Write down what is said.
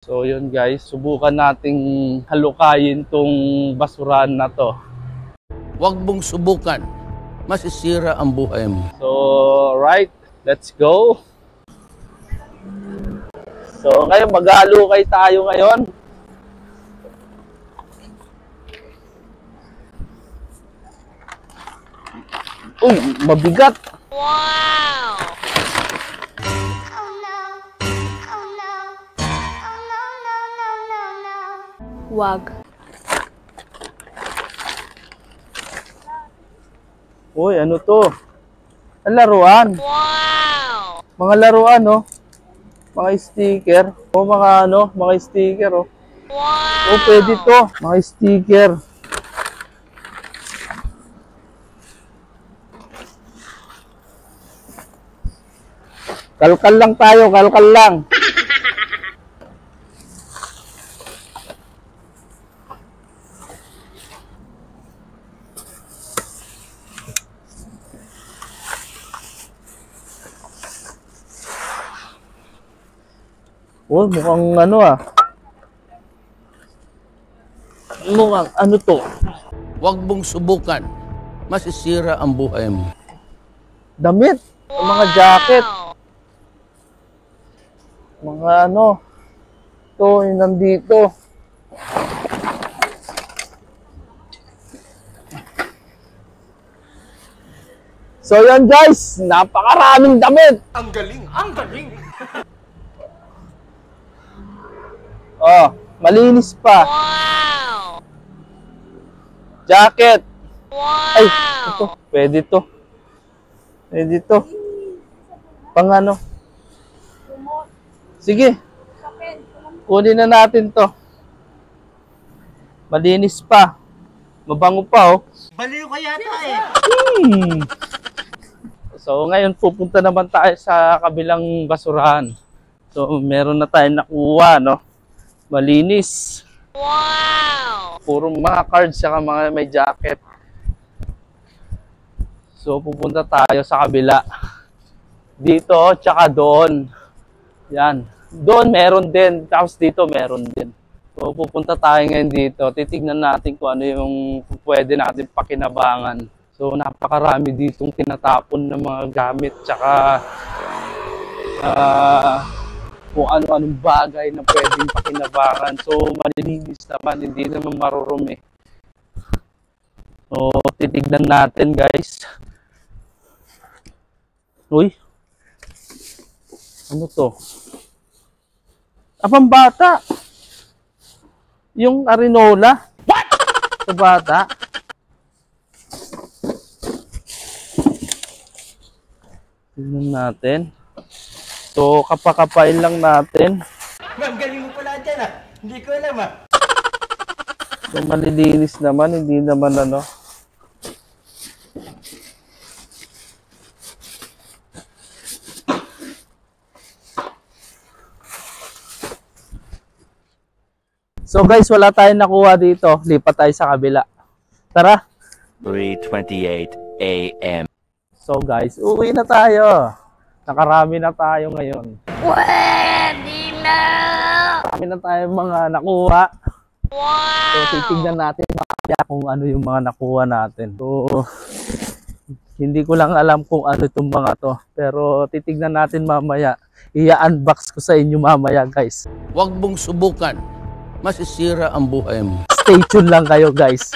So yun guys, subukan nating halukayin tong basurahan na to. Huwag mong subukan, masisira ang buhay mo. So right, let's go. So ngayon mag-aalukay tayo ngayon. Uy, mabigat. Wow! Wag. Uy, ano to? Ang laruan. Wow! Mga laruan, oh. Mga sticker. O mga ano, mga sticker, oh. Wow! O pwede to, mga sticker. Kalkal lang tayo, kalkal lang. Oh, mukhang ano ah. Mukhang ano to? Huwag mong subukan, masisira ang buhay mo. Damit. Mga jacket. Mga ano. Ito, yung nandito. So yan guys, napakaraming damit. Ang galing! Ang galing! Oh, malinis pa. Wow! Jacket. Wow! Ay, ito. Pwede to. Pwede to. Pang ano? Sige. Kunin na natin to. Malinis pa. Mabango pa, oh. Baliw ka yata eh! So, ngayon pupunta naman tayo sa kabilang basurahan. So, meron na tayong nakuha, no? Malinis. Wow! Puro mga cards saka mga may jacket. So, pupunta tayo sa kabila. Dito, tsaka doon. Yan. Doon meron din. Tapos dito meron din. So, pupunta tayo ngayon dito. Titignan natin kung ano yung pwede natin pakinabangan. So, napakarami ditong tinatapon ng mga gamit. Tsaka, kung ano-anong bagay na pwedeng pakinabangan. So, malilinis naman. Hindi naman marurumi. So, titignan natin guys. Uy. Ano to? Pambata. Yung Arinola. What? Sa bata. Tignan natin. So, kapakapain lang natin. Ang galing mo pala dyan ah! Hindi ko alam ah! So, malilinis naman. Hindi naman ano. So guys, wala tayong nakuha dito. Lipat tayo sa kabila. Tara. 3:28 a.m. So guys, uuwi na tayo. Nakarami na tayo ngayon. Pwede na! Marami na tayong mga nakuha. Wow! So titignan natin mamaya kung ano yung mga nakuha natin. So hindi ko lang alam kung ano itong mga to. Pero titignan natin mamaya. I-unbox ko sa inyo mamaya guys. Huwag mong subukan, masisira ang buhay mo. Stay tuned lang kayo guys.